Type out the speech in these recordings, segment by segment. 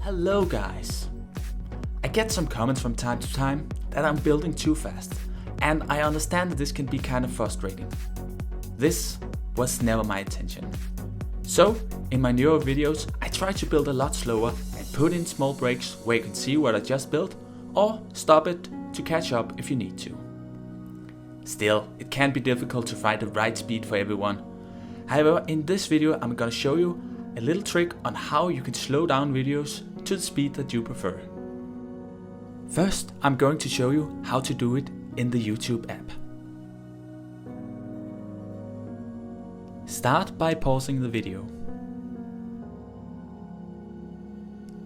Hello guys! I get some comments from time to time that I'm building too fast, and I understand that this can be kind of frustrating. This was never my intention. So, in my newer videos, I try to build a lot slower and put in small breaks where you can see what I just built, or stop it to catch up if you need to. Still, it can be difficult to find the right speed for everyone. However, in this video I'm gonna show you a little trick on how you can slow down videos to the speed that you prefer. First, I'm going to show you how to do it in the YouTube app. Start by pausing the video.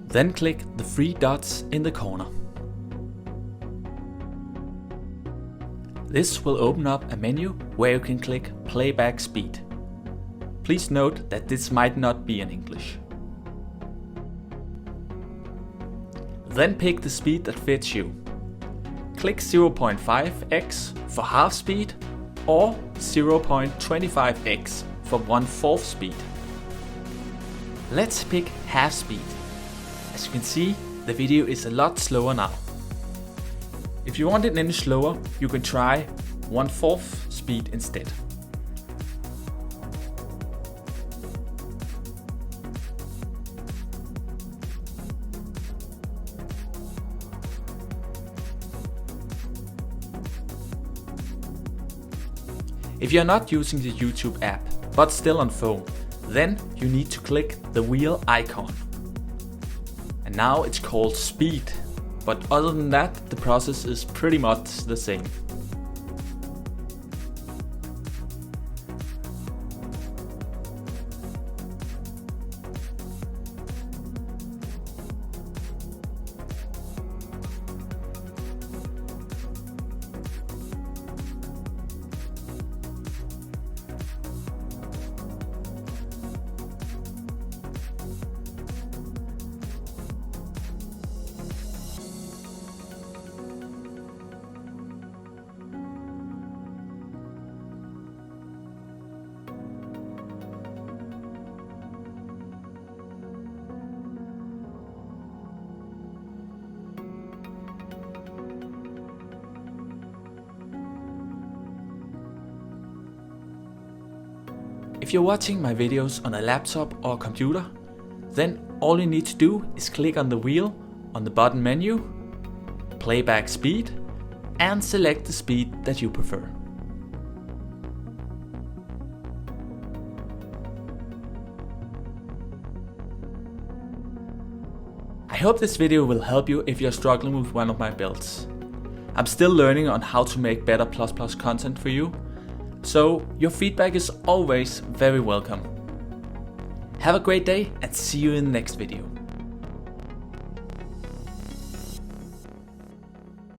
Then click the three dots in the corner. This will open up a menu where you can click playback speed. Please note that this might not be in English. Then pick the speed that fits you. Click 0.5x for half speed or 0.25x for 1/4 speed. Let's pick half speed. As you can see, the video is a lot slower now. If you want it any slower, you can try 1/4 speed instead. If you're not using the YouTube app, but still on phone, then you need to click the wheel icon. And now it's called speed, but other than that, the process is pretty much the same. If you're watching my videos on a laptop or computer, then all you need to do is click on the wheel on the bottom menu, playback speed, and select the speed that you prefer. I hope this video will help you if you're struggling with one of my builds. I'm still learning on how to make better ++ content for you, so your feedback is always very welcome. Have a great day and see you in the next video.